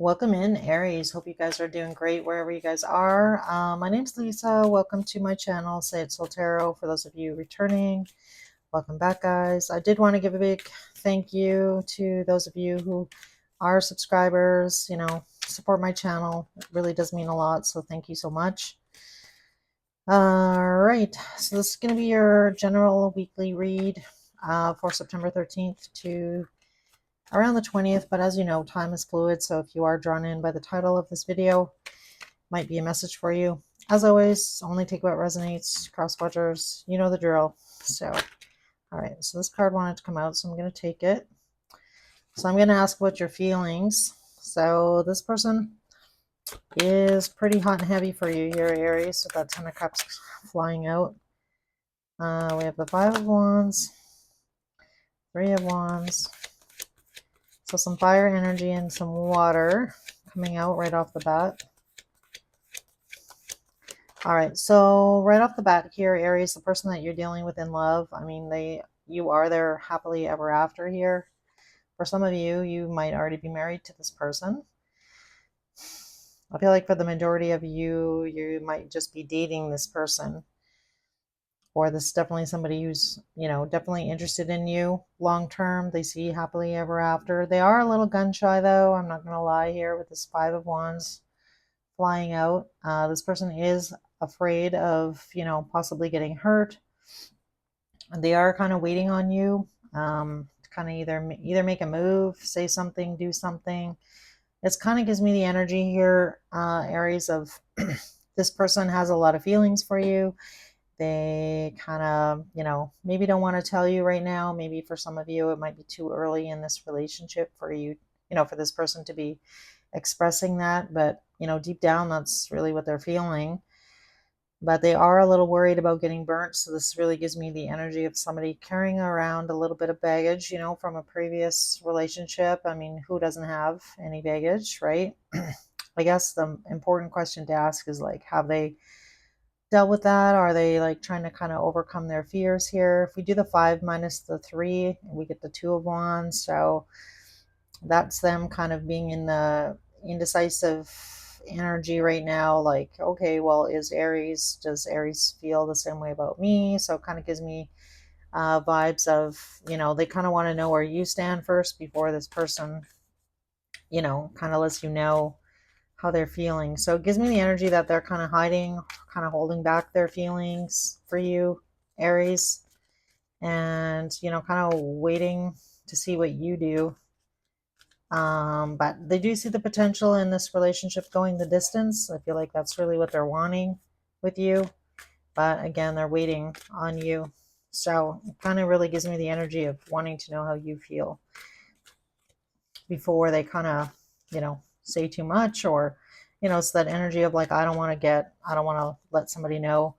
Welcome in, Aries. Hope you guys are doing great wherever you guys are. My name's Lisa. Welcome to my channel, Say It Soul Tarot. For those of you returning, welcome back, guys. I did want to give a big thank you to those of you who are subscribers, support my channel. It really does mean a lot, so thank you so much. All right, so this is going to be your general weekly read for September 13th to around the 20th, but as you know, time is fluid, so if you are drawn in by the title of this video, might be a message for you. As always, only take what resonates. Cross-watchers, you know the drill. So, all right, so this card wanted to come out, so I'm going to take it. So I'm going to ask what your feelings. So this person is pretty hot and heavy for you here, Aries, with that 10 of Cups flying out. We have the 5 of Wands, 3 of Wands. So some fire energy and some water coming out right off the bat. All right, so right off the bat here, Aries, the person that you're dealing with in love, I mean, you are there happily ever after here. For some of you, you might already be married to this person. I feel like for the majority of you, you might just be dating this person. Or this is definitely somebody who's, definitely interested in you long term. They see happily ever after. They are a little gun shy, though. I'm not going to lie here with this 5 of Wands flying out. This person is afraid of, possibly getting hurt. And they are kind of waiting on you to kind of either make a move, say something, do something. It kind of gives me the energy here, Aries, of this person has a lot of feelings for you. They kind of, maybe don't want to tell you right now. Maybe for some of you, it might be too early in this relationship for you, for this person to be expressing that. But, deep down, that's really what they're feeling. But they are a little worried about getting burnt. So this really gives me the energy of somebody carrying around a little bit of baggage, from a previous relationship. I mean, who doesn't have any baggage, right? I guess the important question to ask is like, have they dealt with that? Are they like trying to kind of overcome their fears here? If we do the 5 minus the 3, we get the 2 of Wands. So that's them kind of being in the indecisive energy right now. Like, okay, well, does Aries feel the same way about me? So it kind of gives me vibes of, they kind of want to know where you stand first before this person, kind of lets you know how they're feeling. So it gives me the energy that they're kind of hiding, kind of holding back their feelings for you, Aries, and, kind of waiting to see what you do. But they do see the potential in this relationship going the distance. I feel like that's really what they're wanting with you. But again, they're waiting on you. So it kind of really gives me the energy of wanting to know how you feel before they kind of, say too much, or, it's that energy of like, I don't want to let somebody know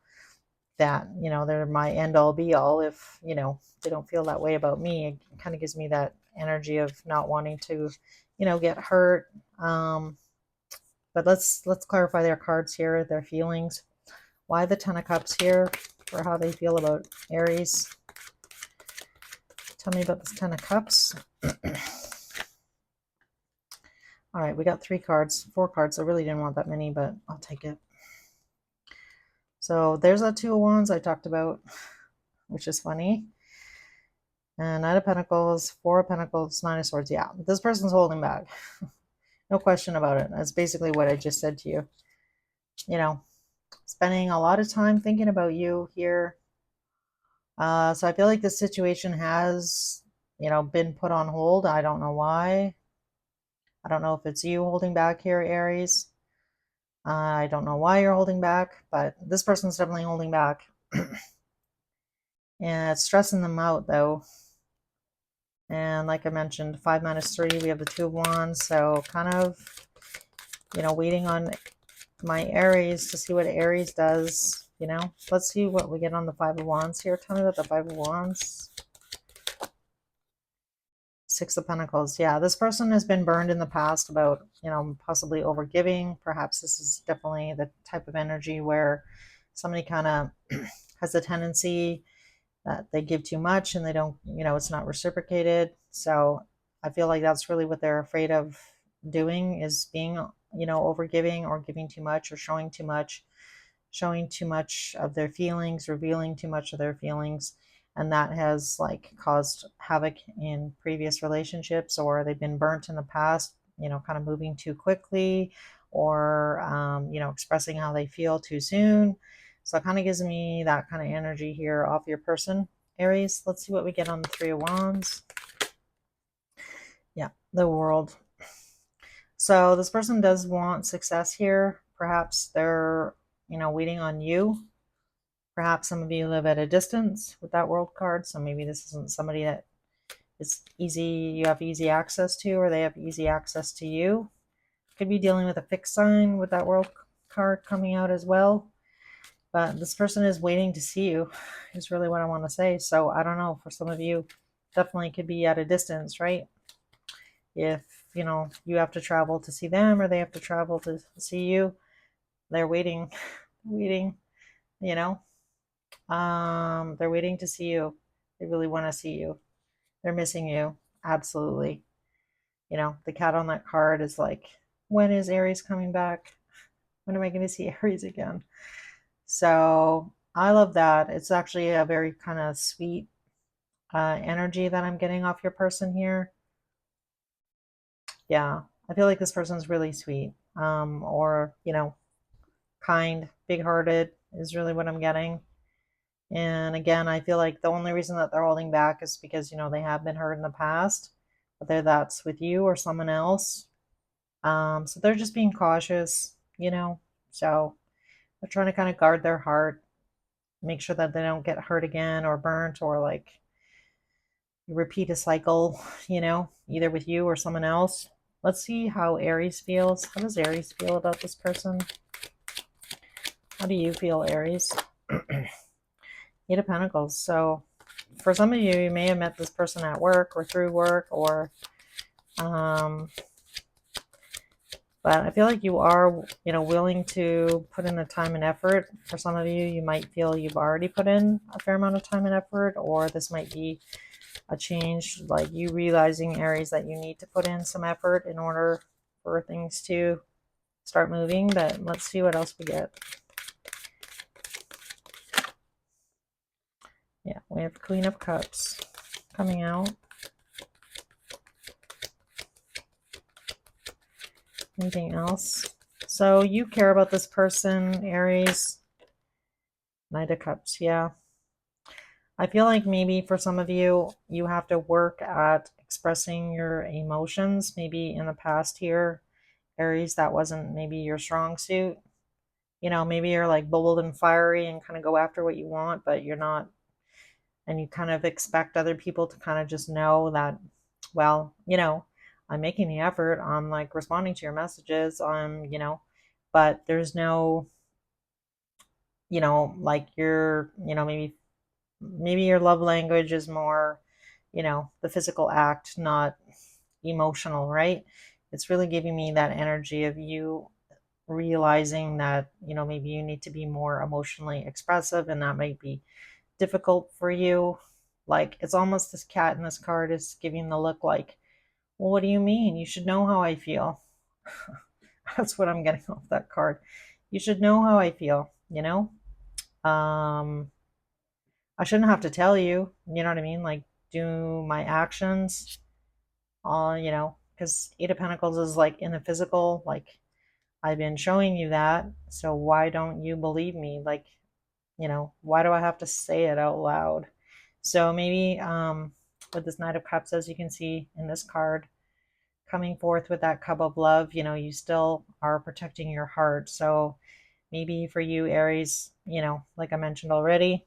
that, they're my end all be all. If, they don't feel that way about me, it kind of gives me that energy of not wanting to, get hurt. But let's clarify their cards here, their feelings. Why the 10 of Cups here for how they feel about Aries? Tell me about this 10 of Cups. All right, we got 4 cards. I really didn't want that many, but I'll take it. So there's that 2 of Wands I talked about, which is funny. And Knight of Pentacles, 4 of Pentacles, 9 of Swords. Yeah, this person's holding back. No question about it. That's basically what I just said to you. Spending a lot of time thinking about you here. So I feel like this situation has, been put on hold. I don't know why. I don't know if it's you holding back here, Aries. I don't know why you're holding back, but this person's definitely holding back. And it's stressing them out, though. And like I mentioned, 5 minus 3, we have the 2 of Wands. So kind of, waiting on my Aries to see what Aries does. Let's see what we get on the 5 of Wands here. Tell me about the 5 of Wands. 6 of Pentacles. Yeah, this person has been burned in the past about, possibly overgiving. Perhaps this is definitely the type of energy where somebody kind of has a tendency that they give too much and they don't, it's not reciprocated. So I feel like that's really what they're afraid of doing is being, overgiving or giving too much or showing too much of their feelings, revealing too much of their feelings. And that has like caused havoc in previous relationships, or they've been burnt in the past, kind of moving too quickly, or, expressing how they feel too soon. So it kind of gives me that kind of energy here off your person, Aries. Let's see what we get on the Three of Wands. Yeah, the World. So this person does want success here. Perhaps they're, waiting on you. Perhaps some of you live at a distance with that World card. So maybe this isn't somebody that is easy, you have easy access to, or they have easy access to you. Could be dealing with a fixed sign with that World card coming out as well. But this person is waiting to see you, is really what I want to say. So I don't know, for some of you, definitely could be at a distance, right? If, you have to travel to see them or they have to travel to see you, they're waiting, waiting, you know. They're waiting to see you. They really want to see you. They're missing you. Absolutely. The cat on that card is like, when is Aries coming back? When am I going to see Aries again? So I love that. It's actually a very kind of sweet energy that I'm getting off your person here. Yeah, I feel like this person's really sweet, or, kind, big hearted is really what I'm getting. And again, I feel like the only reason that they're holding back is because, they have been hurt in the past, whether that's with you or someone else. So they're just being cautious, So they're trying to kind of guard their heart, make sure that they don't get hurt again or burnt or like repeat a cycle, either with you or someone else. Let's see how Aries feels. How does Aries feel about this person? How do you feel, Aries? Eight of Pentacles. So for some of you, you may have met this person at work or through work, or but I feel like you are, willing to put in the time and effort. For some of you, you might feel you've already put in a fair amount of time and effort, or this might be a change, like you realizing, Aries, that you need to put in some effort in order for things to start moving. But let's see what else we get. Yeah, we have Queen of Cups coming out. Anything else? So you care about this person, Aries. Knight of Cups, yeah. I feel like maybe for some of you, you have to work at expressing your emotions. Maybe in the past here, Aries, that wasn't maybe your strong suit. Maybe you're like bold and fiery and kind of go after what you want, but you're not, and you kind of expect other people to kind of just know that, well, I'm making the effort, I'm like responding to your messages, but there's no, like you're, maybe your love language is more, the physical act, not emotional, right? It's really giving me that energy of you realizing that, maybe you need to be more emotionally expressive, and that might be difficult for you. Like, it's almost, this cat in this card is giving the look like, well, what do you mean? You should know how I feel. That's what I'm getting off that card. You should know how I feel, Um, I shouldn't have to tell you, you know what I mean? Like, do my actions, because Eight of Pentacles is like in the physical, like, I've been showing you that, so why don't you believe me? Like, why do I have to say it out loud? So maybe with this Knight of Cups, as you can see in this card, coming forth with that cup of love, you still are protecting your heart. So maybe for you, Aries, like I mentioned already,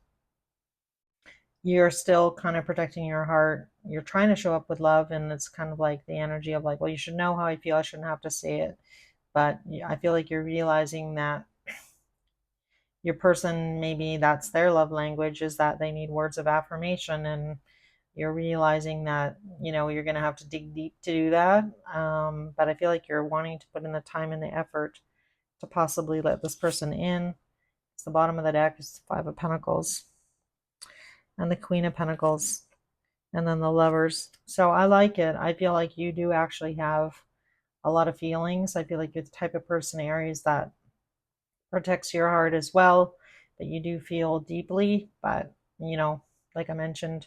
you're still kind of protecting your heart. You're trying to show up with love, and it's kind of like the energy of like, well, you should know how I feel. I shouldn't have to say it. But I feel like you're realizing that your person, maybe that's their love language, is that they need words of affirmation, and you're realizing that you're going to have to dig deep to do that. But I feel like you're wanting to put in the time and the effort to possibly let this person in. It's the bottom of the deck. It's the Five of Pentacles and the Queen of Pentacles, and then the Lovers. So I like it. I feel like you do actually have a lot of feelings. I feel like you're the type of person, Aries, that protects your heart as well, that you do feel deeply, but like I mentioned,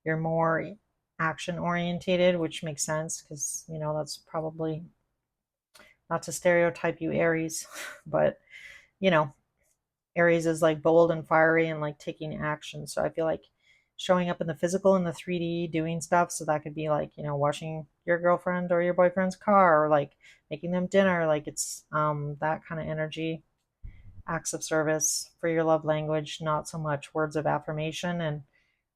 you're more action orientated, which makes sense because that's probably not to stereotype you, Aries, but you know, Aries is like bold and fiery and like taking action. So I feel like showing up in the physical in the 3D doing stuff. So that could be like, washing your girlfriend or your boyfriend's car or like making them dinner. Like it's that kind of energy, acts of service for your love language, not so much words of affirmation. And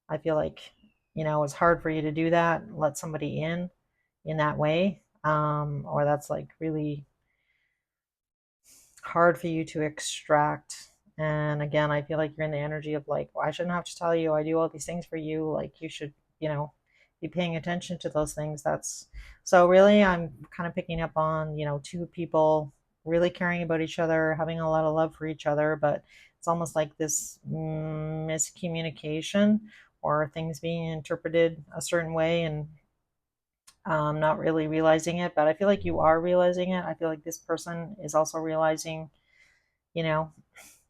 I feel like, it's hard for you to do that, let somebody in that way. Or that's like really hard for you to extract. And again, I feel like you're in the energy of like, well, I shouldn't have to tell you I do all these things for you. Like you should, be paying attention to those things. That's so really I'm kind of picking up on, two people really caring about each other, having a lot of love for each other, but it's almost like this miscommunication or things being interpreted a certain way and not really realizing it. But I feel like you are realizing it. I feel like this person is also realizing, you know,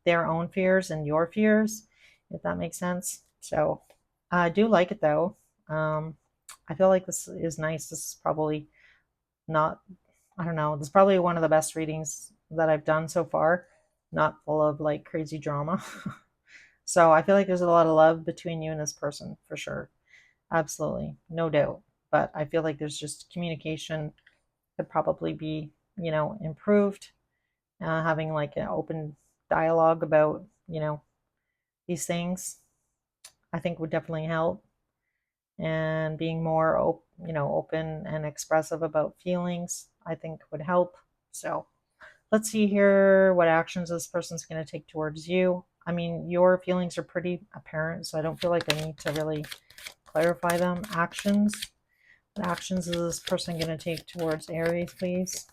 their own fears and your fears, if that makes sense. So I do like it though. Um, I feel like this is nice. This is probably not, I don't know, this is probably one of the best readings that I've done so far, not full of like crazy drama. So I feel like there's a lot of love between you and this person for sure. Absolutely, no doubt. But I feel like there's just communication could probably be, improved. Having like an open dialogue about, these things, I think would definitely help. And being more, open and expressive about feelings, I think would help. So let's see here what actions this person's going to take towards you. I mean, your feelings are pretty apparent, so I don't feel like I need to really clarify them. Actions. What actions is this person going to take towards Aries, please?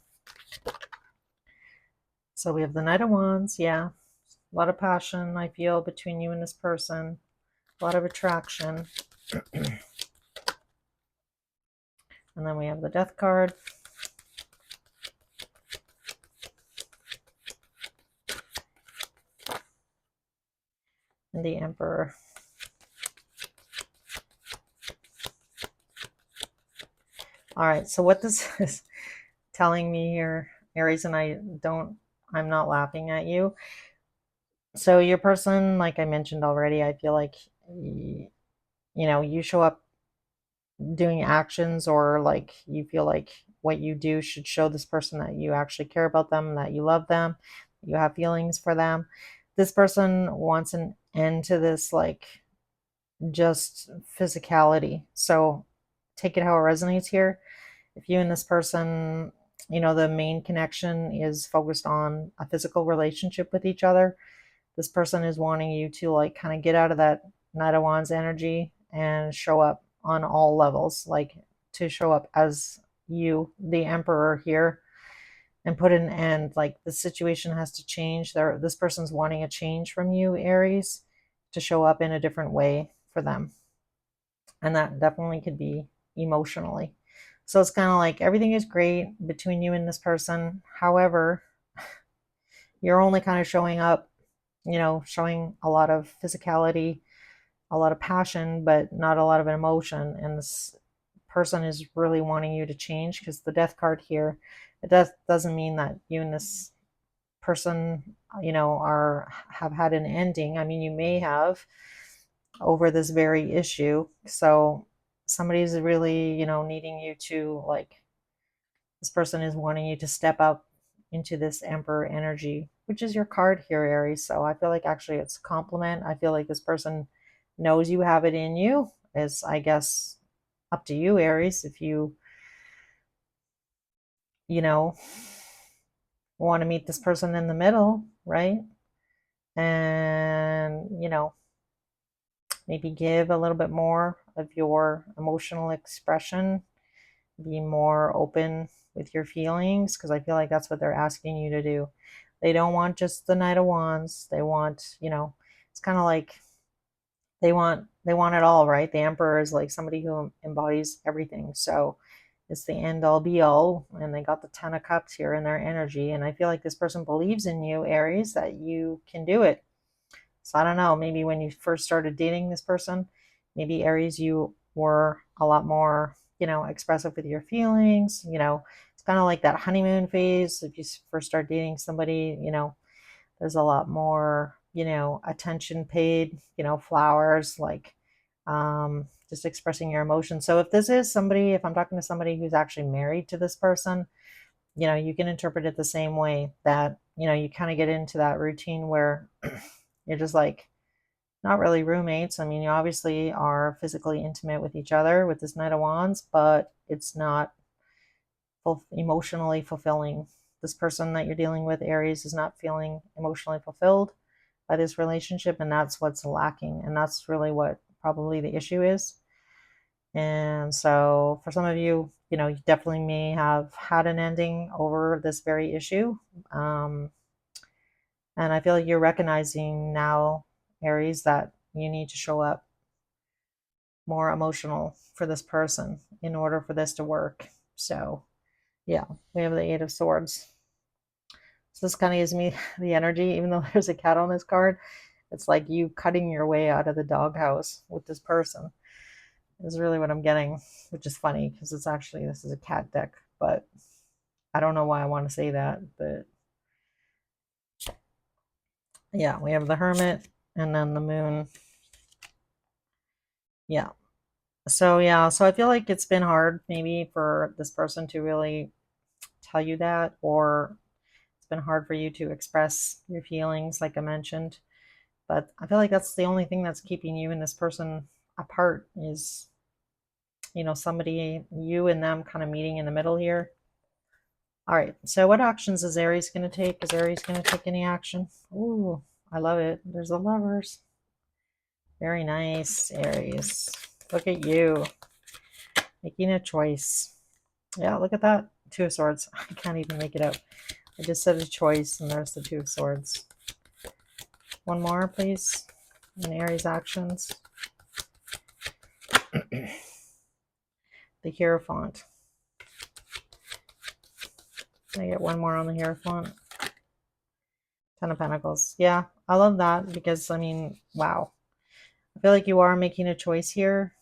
So we have the Knight of Wands. Yeah. A lot of passion, I feel, between you and this person. A lot of attraction. And then we have the Death card. And the Emperor. All right, so what this is telling me here, Aries, and I'm not laughing at you. So your person, like I mentioned already, I feel like, you show up doing actions or like you feel like what you do should show this person that you actually care about them, that you love them, you have feelings for them. This person wants an end to this like just physicality. So take it how it resonates here. If you and this person, the main connection is focused on a physical relationship with each other, this person is wanting you to like kind of get out of that Knight of Wands energy and show up on all levels, like to show up as you, the Emperor here, and put an end. Like the situation has to change. This person's wanting a change from you, Aries, to show up in a different way for them. And that definitely could be emotionally. So it's kind of like everything is great between you and this person. However, you're only kind of showing up, showing a lot of physicality, a lot of passion, but not a lot of emotion. And this person is really wanting you to change because the Death card here, doesn't mean that you and this person, have had an ending. I mean, you may have over this very issue. So somebody's really, needing you to like, this person is wanting you to step up into this Emperor energy, which is your card here, Aries. So I feel like actually it's a compliment. I feel like this person knows you have it in you. Is, I guess, up to you, Aries, if you know, want to meet this person in the middle, right? And, maybe give a little bit more of your emotional expression, be more open with your feelings, because I feel like that's what they're asking you to do. They don't want just the Knight of Wands. They want, it's kind of like they want it all, right? The Emperor is like somebody who embodies everything. So it's the end all be all, and they got the 10 of cups here in their energy, and I feel like this person believes in you, Aries, that you can do it. So I don't know, maybe when you first started dating this person, maybe Aries, you were a lot more, expressive with your feelings. It's kind of like that honeymoon phase. If you first start dating somebody, there's a lot more, attention paid, flowers, like just expressing your emotions. So if this is somebody, if I'm talking to somebody who's actually married to this person, you can interpret it the same way, that, you kind of get into that routine where you're just like not really roommates. I mean, you obviously are physically intimate with each other with this Knight of Wands, but it's not emotionally fulfilling. This person that you're dealing with, Aries, is not feeling emotionally fulfilled by this relationship, and that's what's lacking. And that's really what probably the issue is. And so for some of you, you definitely may have had an ending over this very issue. Um, and I feel like you're recognizing now, Aries, that you need to show up more emotional for this person in order for this to work. So, yeah, we have the Eight of Swords. So this kind of gives me the energy, even though there's a cat on this card. It's like you cutting your way out of the doghouse with this person is really what I'm getting, which is funny because this is a cat deck, but I don't know why I want to say that. But yeah, we have the Hermit and then the Moon. Yeah. So I feel like it's been hard maybe for this person to really tell you that, or it's been hard for you to express your feelings, like I mentioned. But I feel like that's the only thing that's keeping you and this person apart is, somebody, you and them kind of meeting in the middle here. All right, so what actions is Aries going to take? Is Aries going to take any action? Ooh, I love it. There's the Lovers. Very nice, Aries. Look at you making a choice. Yeah, look at that. Two of Swords. I can't even make it out. I just said a choice, and there's the Two of Swords. One more, please. In Aries actions. The Hierophant. Can I get one more on the Hierophant? 10 of Pentacles. Yeah, I love that because, I mean, wow. I feel like you are making a choice here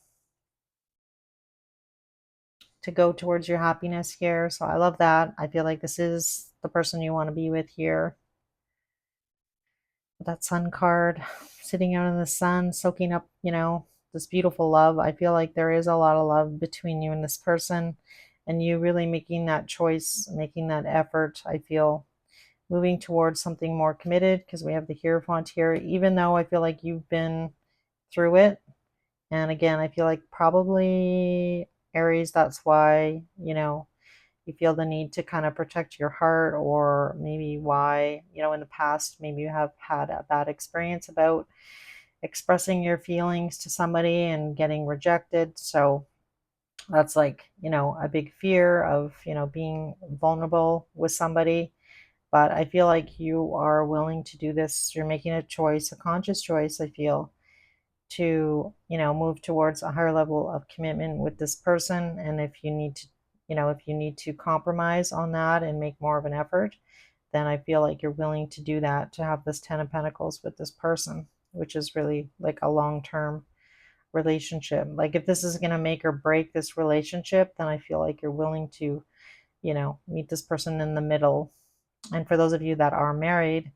to go towards your happiness here. So I love that. I feel like this is the person you want to be with here. That Sun card, sitting out in the sun, soaking up, this beautiful love. I feel like there is a lot of love between you and this person, and you really making that choice, making that effort. I feel moving towards something more committed because we have the Hierophant here, even though I feel like you've been through it. And again, I feel like probably Aries, that's why, you feel the need to kind of protect your heart, or maybe why, in the past, maybe you have had a bad experience about expressing your feelings to somebody and getting rejected. So that's like, a big fear of, being vulnerable with somebody. But I feel like you are willing to do this. You're making a choice, a conscious choice, I feel, to, move towards a higher level of commitment with this person. And if you need to, if you need to compromise on that and make more of an effort, then I feel like you're willing to do that, to have this 10 of Pentacles with this person, which is really like a long-term relationship. Like if this is going to make or break this relationship, then I feel like you're willing to, meet this person in the middle. And for those of you that are married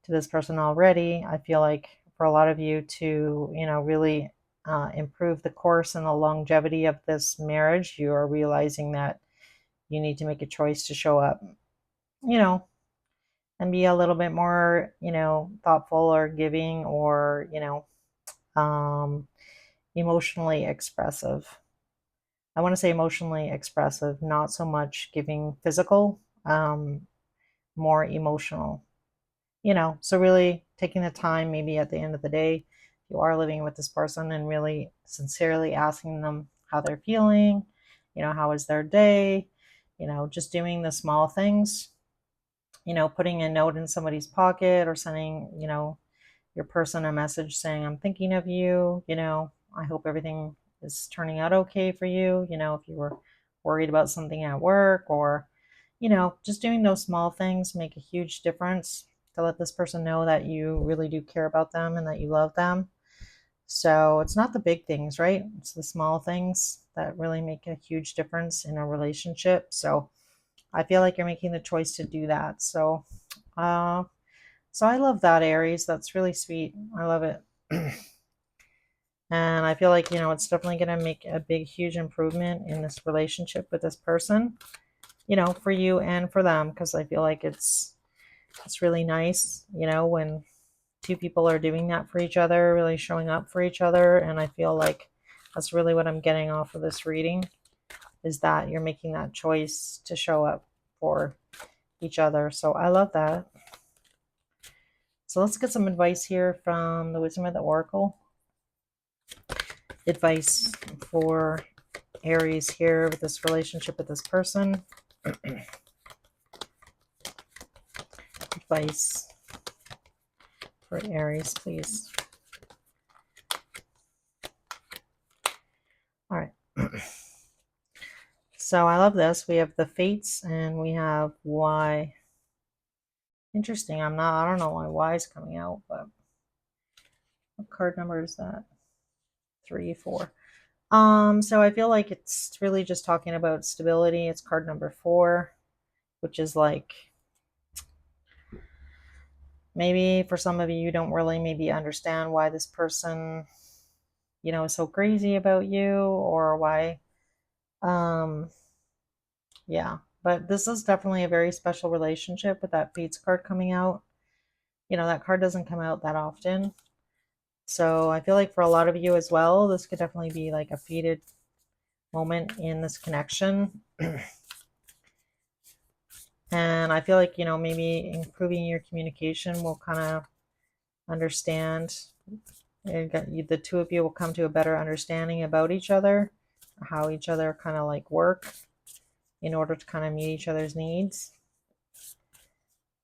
to this person already, I feel like for a lot of you to, really improve the course and the longevity of this marriage, you are realizing that you need to make a choice to show up, you know, and be a little bit more, thoughtful or giving, or, um, emotionally expressive. I want to say emotionally expressive, not so much giving physical, more emotional. So really taking the time, maybe at the end of the day, you are living with this person, and really sincerely asking them how they're feeling, how is their day, just doing the small things, putting a note in somebody's pocket, or sending, your person a message saying, I'm thinking of you, I hope everything is turning out okay for you, if you were worried about something at work, or, just doing those small things make a huge difference to let this person know that you really do care about them and that you love them. So it's not the big things, right? It's the small things that really make a huge difference in a relationship. So I feel like you're making the choice to do that. Uh, so I love that, Aries. That's really sweet. I love it. And I feel like, it's definitely going to make a big, huge improvement in this relationship with this person, for you and for them, because I feel like it's really nice, when two people are doing that for each other, really showing up for each other. And I feel like that's really what I'm getting off of this reading, is that you're making that choice to show up for each other. So I love that. So let's get some advice here from the Wisdom of the Oracle. Advice for Aries here with this relationship with this person. Advice for Aries, please. All right. So I love this. We have the Fates and we have why. Interesting. I don't know why is coming out, but what card number is that? 3, 4. So I feel like it's really just talking about stability. It's card number 4, which is like, maybe for some of you, you don't really maybe understand why this person, is so crazy about you, or why, yeah. But this is definitely a very special relationship with that Fates card coming out. That card doesn't come out that often. So I feel like for a lot of you as well, this could definitely be like a fated moment in this connection. And I feel like, maybe improving your communication will kind of understand. The two of you will come to a better understanding about each other, how each other kind of like work in order to kind of meet each other's needs.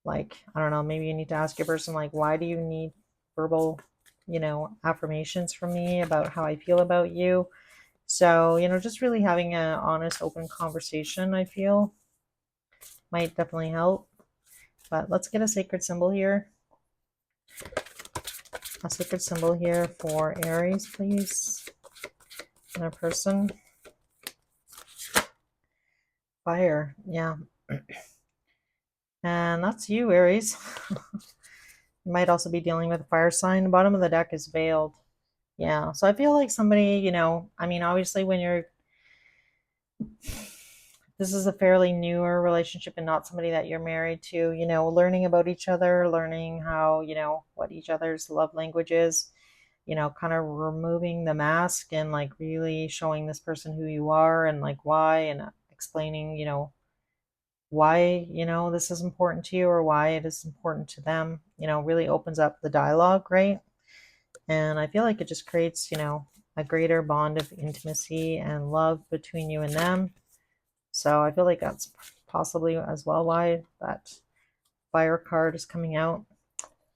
Like, I don't know, maybe you need to ask your person, like, why do you need verbal, affirmations from me about how I feel about you? So, just really having an honest, open conversation, I feel, might definitely help. But let's get a sacred symbol here. A sacred symbol here for Aries, please. And a person. Fire, yeah. And that's you, Aries. You might also be dealing with a fire sign. The bottom of the deck is veiled. Yeah, so I feel like somebody, obviously when you're, this is a fairly newer relationship and not somebody that you're married to, learning about each other, learning how, what each other's love language is, kind of removing the mask and like really showing this person who you are and like why, and explaining, why, this is important to you or why it is important to them, really opens up the dialogue, right? And I feel like it just creates, a greater bond of intimacy and love between you and them. So I feel like that's possibly as well why that fire card is coming out.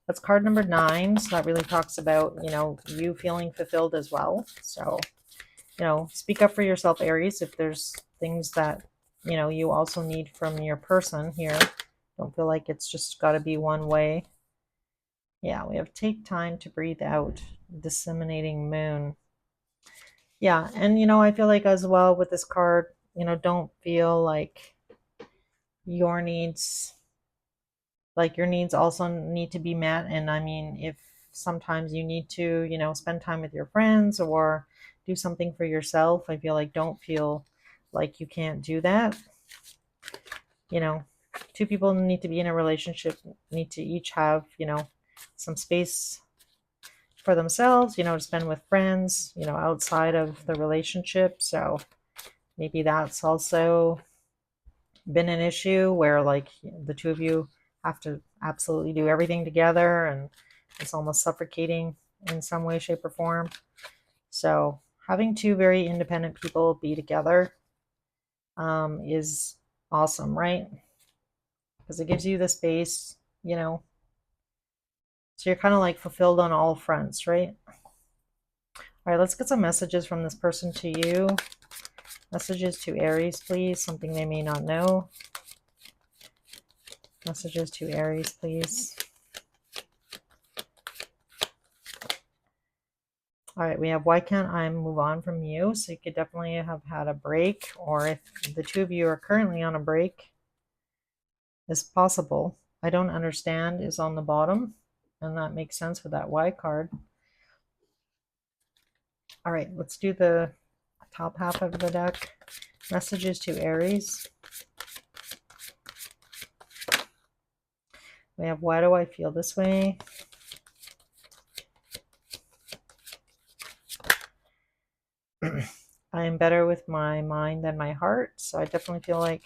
That's card number 9. So that really talks about, you feeling fulfilled as well. So, speak up for yourself, Aries, if there's things that, you also need from your person here. Don't feel like it's just got to be one way. Yeah, we have take time to breathe out, disseminating moon. Yeah, and I feel like as well with this card, don't feel like your needs your needs also need to be met. And I mean, if sometimes you need to, spend time with your friends or do something for yourself, I feel like don't feel like you can't do that. Two people need to be in a relationship, need to each have, some space for themselves, to spend with friends, outside of the relationship. So maybe that's also been an issue where like the two of you have to absolutely do everything together and it's almost suffocating in some way, shape, or form. So having two very independent people be together is awesome, right? Because it gives you the space, so you're kind of like fulfilled on all fronts, right? All right, let's get some messages from this person to you. Messages to Aries, please. Something they may not know. Messages to Aries, please. All right, we have, why can't I move on from you? So you could definitely have had a break, or if the two of you are currently on a break, it's possible. I don't understand is on the bottom, and that makes sense with that Y card. All right, let's do the top half of the deck. Messages to Aries. We have, why do I feel this way? I am better with my mind than my heart. So I definitely feel like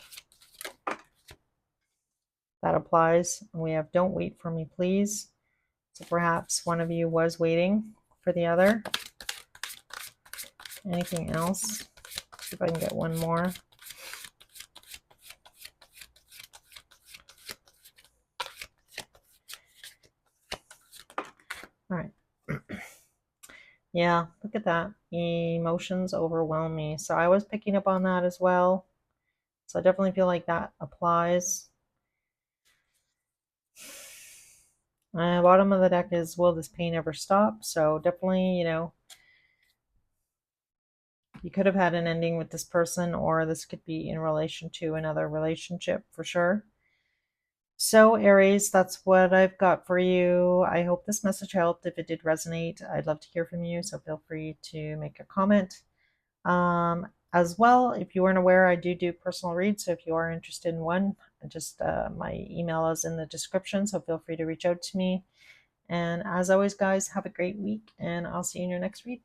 that applies. And we have, don't wait for me, please. So perhaps one of you was waiting for the other. Anything else? See if I can get one more. All right. Yeah, look at that. Emotions overwhelm me. So I was picking up on that as well. So I definitely feel like that applies. Bottom of the deck is, will this pain ever stop? So definitely, you know, you could have had an ending with this person, or this could be in relation to another relationship for sure. So Aries, that's what I've got for you. I hope this message helped. If it did resonate, I'd love to hear from you. So feel free to make a comment. As well, if you weren't aware, I do personal reads. So if you are interested in one, just my email is in the description. So feel free to reach out to me. And as always, guys, have a great week, and I'll see you in your next read.